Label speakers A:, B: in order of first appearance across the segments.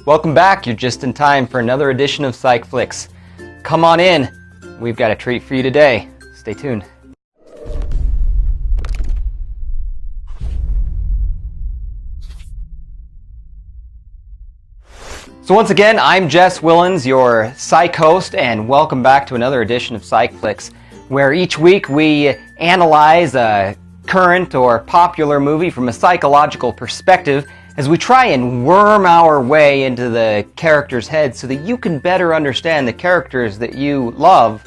A: Welcome back. You're just in time for another edition of PsychFlix. Come on in. We've got a treat for you today. Stay tuned. So once again, I'm Jess Willens, your Psych host, and welcome back to another edition of PsychFlix, where each week we analyze a current or popular movie from a psychological perspective as we try and worm our way into the characters' heads so that you can better understand the characters that you love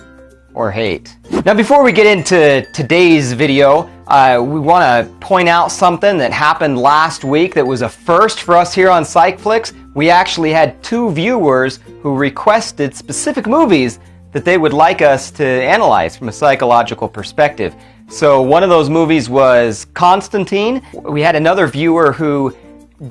A: or hate. Now, before we get into today's video, we want to point out something that happened last week that was a first for us here on PsychFlix. We actually had 2 viewers who requested specific movies that they would like us to analyze from a psychological perspective. So one of those movies was Constantine. We had another viewer who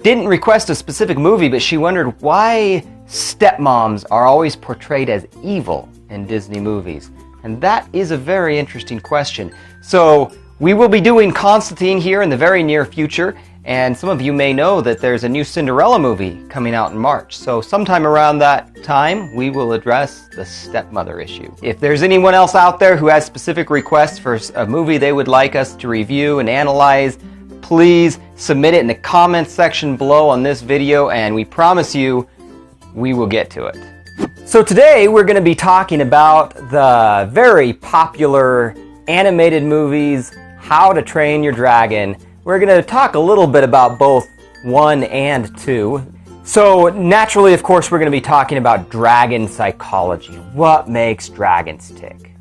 A: didn't request a specific movie, but she wondered why stepmoms are always portrayed as evil in Disney movies. And that is a very interesting question. So we will be doing Constantine here in the very near future, and some of you may know that there's a new Cinderella movie coming out in March. So sometime around that time, we will address the stepmother issue. If there's anyone else out there who has specific requests for a movie they would like us to review and analyze, please submit it in the comments section below on this video, and we promise you we will get to it. So today we're going to be talking about the very popular animated movies, How to Train Your Dragon. We're going to talk a little bit about both 1 and 2. So naturally, of course, we're going to be talking about dragon psychology. What makes dragons tick?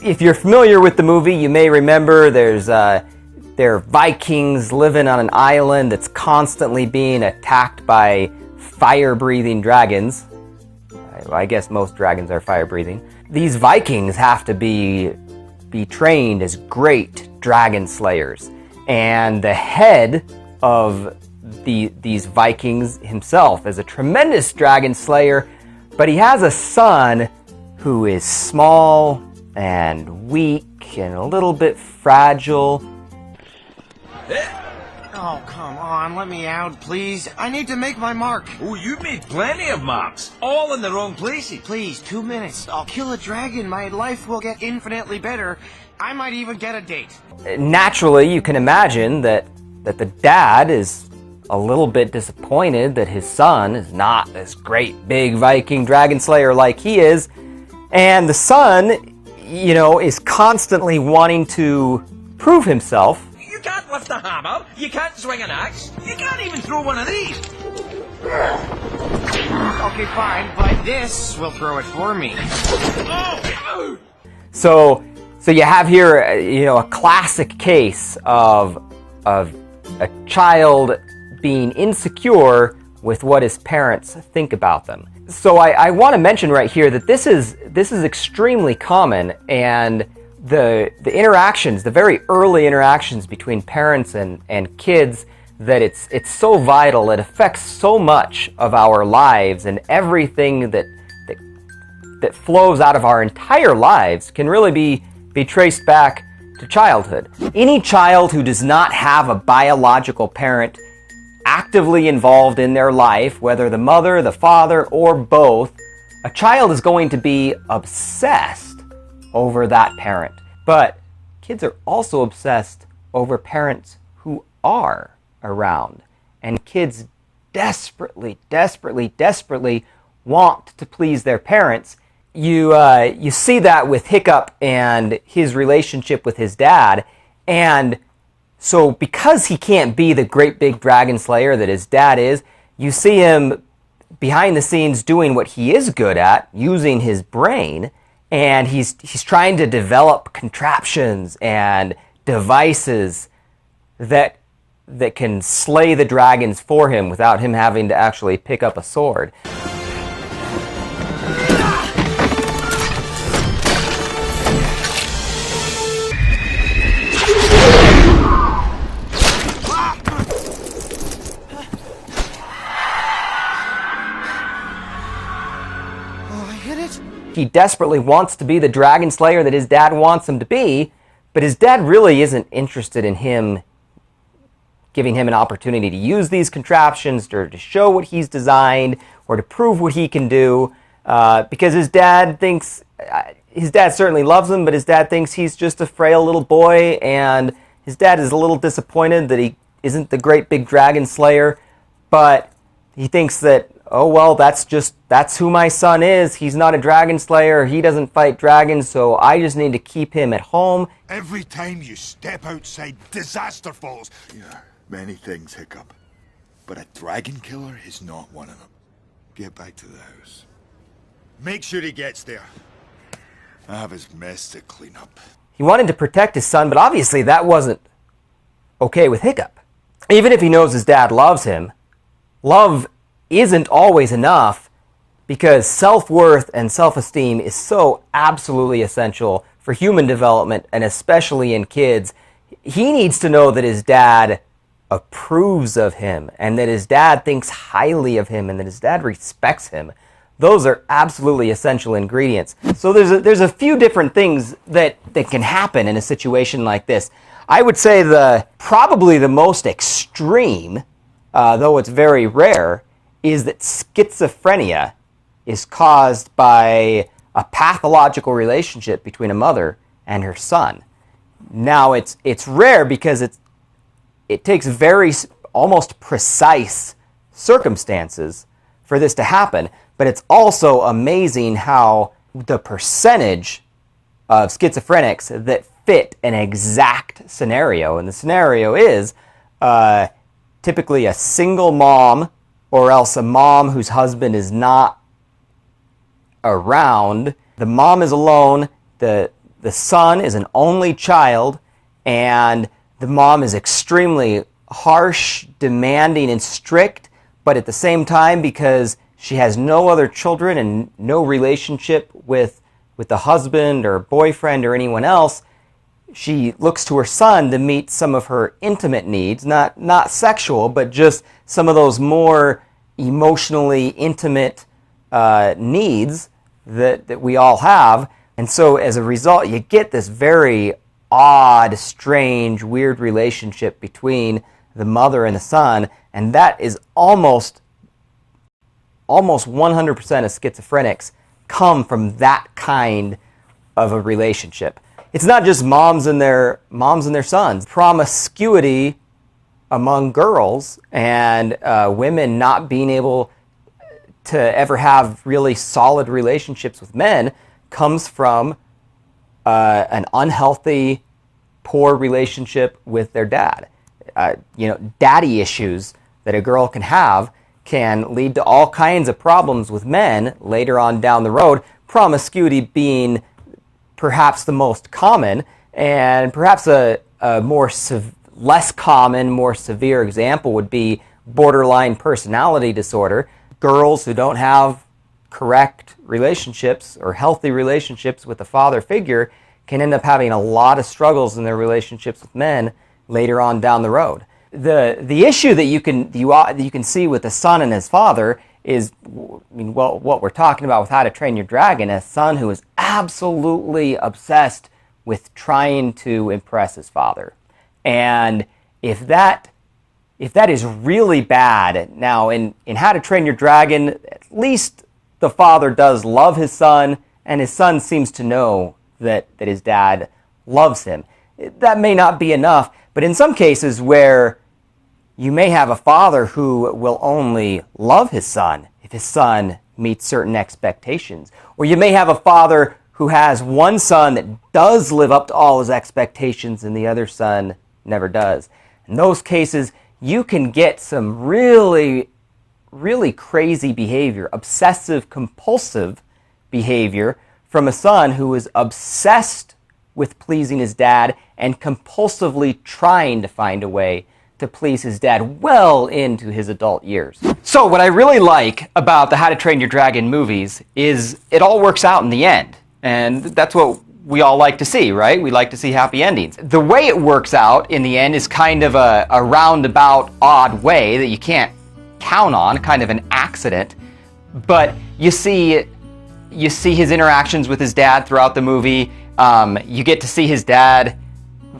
A: If you're familiar with the movie, you may remember they're Vikings living on an island that's constantly being attacked by fire-breathing dragons. I guess most dragons are fire-breathing. These Vikings have to be trained as great dragon slayers. And the head of these Vikings himself is a tremendous dragon slayer, but he has a son who is small and weak and a little bit fragile.
B: Oh, come on, let me out, please. I need to make my mark.
C: Oh, you've made plenty of marks, all in the wrong places.
B: Please, 2 minutes. I'll kill a dragon. My life will get infinitely better. I might even get a date.
A: Naturally, you can imagine that the dad is a little bit disappointed that his son is not this great big Viking dragon slayer like he is. And the son, you know, is constantly wanting to prove himself.
C: You can't lift a hammer, you can't swing an axe, you can't even throw one of these.
B: Okay, fine, but this will throw it for me.
C: Oh.
A: So you have here, you know, a classic case of a child being insecure with what his parents think about them. So I want to mention right here that this is extremely common, and the interactions, the very early interactions between parents and kids, that it's so vital. It affects so much of our lives, and everything that flows out of our entire lives can really be traced back to childhood. Any child who does not have a biological parent actively involved in their life, whether the mother, the father, or both, a child is going to be obsessed over that parent. But kids are also obsessed over parents who are around. And kids desperately want to please their parents. You see that with Hiccup and his relationship with his dad. And so because he can't be the great big dragon slayer that his dad is, you see him behind the scenes doing what he is good at, using his brain. And he's trying to develop contraptions and devices that can slay the dragons for him without him having to actually pick up a sword. He desperately wants to be the dragon slayer that his dad wants him to be, but his dad really isn't interested in him giving him an opportunity to use these contraptions or to show what he's designed or to prove what he can do, because his dad thinks, his dad certainly loves him, but his dad thinks he's just a frail little boy, and his dad is a little disappointed that he isn't the great big dragon slayer, but he thinks that, oh well, that's who my son is. He's not a dragon slayer, he doesn't fight dragons, so I just need to keep him at home.
D: Every time you step outside, disaster falls. Yeah, many things, Hiccup. But a dragon killer is not one of them. Get back to the house. Make sure he gets there. I have his mess to clean up.
A: He wanted to protect his son, but obviously that wasn't okay with Hiccup. Even if he knows his dad loves him, love isn't always enough, because self-worth and self-esteem is so absolutely essential for human development, and especially in kids. He needs to know that his dad approves of him, and that his dad thinks highly of him, and that his dad respects him. Those are absolutely essential ingredients. So there's a few different things that can happen in a situation like this. I would say probably the most extreme, though it's very rare, is that schizophrenia is caused by a pathological relationship between a mother and her son. Now, it's rare because it takes very almost precise circumstances for this to happen, but it's also amazing how the percentage of schizophrenics that fit an exact scenario, and the scenario is typically a single mom, or else a mom whose husband is not around. The mom is alone, the son is an only child, and the mom is extremely harsh, demanding, and strict, but at the same time, because she has no other children and no relationship with the husband or boyfriend or anyone else, she looks to her son to meet some of her intimate needs, not sexual, but just some of those more emotionally intimate needs that we all have. And so as a result, you get this very odd, strange, weird relationship between the mother and the son, and that is almost 100% of schizophrenics come from that kind of a relationship. It's not just moms and their sons. Promiscuity among girls and women not being able to ever have really solid relationships with men comes from an unhealthy, poor relationship with their dad. Daddy issues that a girl can have can lead to all kinds of problems with men later on down the road, promiscuity being perhaps the most common, and perhaps a less common, more severe example would be borderline personality disorder. Girls who don't have correct relationships or healthy relationships with a father figure can end up having a lot of struggles in their relationships with men later on down the road. The issue that you can see with the son and his father is, what we're talking about with How to Train Your Dragon, a son who is absolutely obsessed with trying to impress his father. And if that is really bad, now in How to Train Your Dragon, at least the father does love his son, and his son seems to know that his dad loves him. That may not be enough, but in some cases where you may have a father who will only love his son if his son meets certain expectations, or you may have a father who has one son that does live up to all his expectations and the other son never does. In those cases, you can get some really, really crazy behavior, obsessive compulsive behavior from a son who is obsessed with pleasing his dad and compulsively trying to find a way to please his dad well into his adult years. So what I really like about the How to Train Your Dragon movies is it all works out in the end. And that's what we all like to see, right? We like to see happy endings. The way it works out in the end is kind of a roundabout, odd way that you can't count on, kind of an accident. But you see his interactions with his dad throughout the movie. You get to see his dad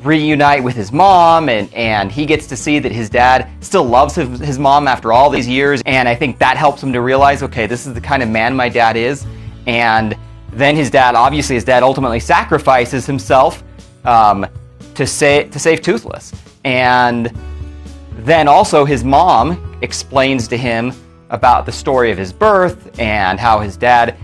A: reunite with his mom, and he gets to see that his dad still loves his mom after all these years, and I think that helps him to realize, okay, this is the kind of man my dad is. And then his dad ultimately sacrifices himself to save Toothless. And then also his mom explains to him about the story of his birth and how his dad,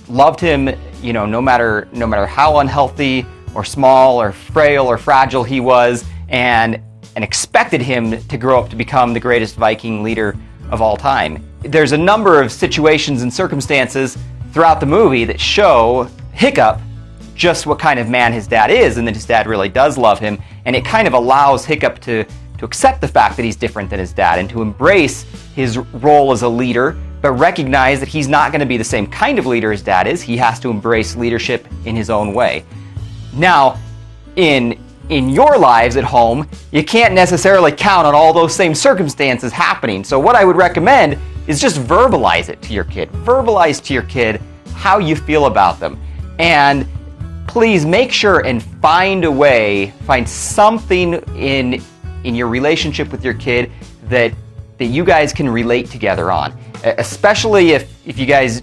A: loved him, no matter how unhealthy or small or frail or fragile he was, and expected him to grow up to become the greatest Viking leader of all time. There's a number of situations and circumstances throughout the movie that show Hiccup just what kind of man his dad is, and that his dad really does love him, and it kind of allows Hiccup to accept the fact that he's different than his dad and to embrace his role as a leader, but recognize that he's not going to be the same kind of leader his dad is. He has to embrace leadership in his own way. Now, in your lives at home, you can't necessarily count on all those same circumstances happening. So what I would recommend is just verbalize it to your kid. Verbalize to your kid how you feel about them. And please make sure and find something in your relationship with your kid that you guys can relate together on. Especially if you guys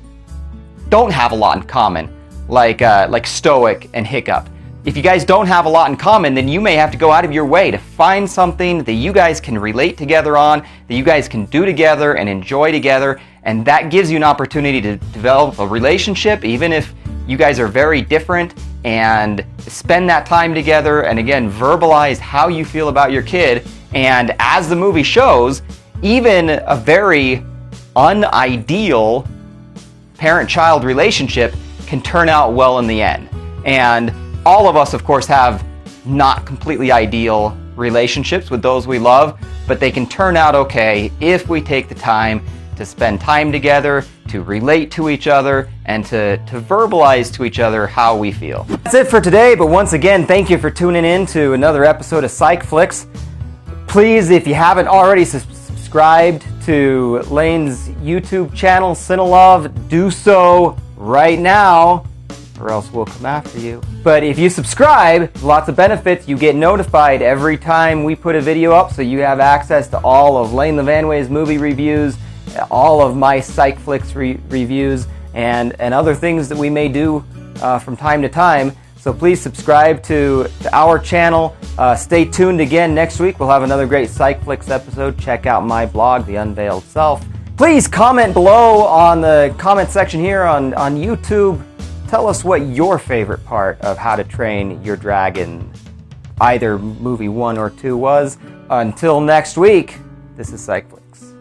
A: don't have a lot in common, like Stoic and Hiccup. If you guys don't have a lot in common, then you may have to go out of your way to find something that you guys can relate together on, that you guys can do together and enjoy together, and that gives you an opportunity to develop a relationship, even if you guys are very different, and spend that time together, and again, verbalize how you feel about your kid. And as the movie shows, even a very unideal parent-child relationship can turn out well in the end. And all of us, of course, have not completely ideal relationships with those we love, but they can turn out okay if we take the time to spend time together, to relate to each other, and to verbalize to each other how we feel. That's it for today, but once again, thank you for tuning in to another episode of PsychFlix. Please, if you haven't already subscribed to Lane's YouTube channel, Cine-Love, do so right now, or else we'll come after you. But if you subscribe, lots of benefits. You get notified every time we put a video up, so you have access to all of Lane Levanway's movie reviews, all of my PsychFlix reviews, and other things that we may do from time to time. So please subscribe to our channel. Stay tuned again next week. We'll have another great PsychFlix episode. Check out my blog, The Unveiled Self. Please comment below on the comment section here on YouTube. Tell us what your favorite part of How to Train Your Dragon, either movie 1 or 2, was. Until next week, this is PsychFlix.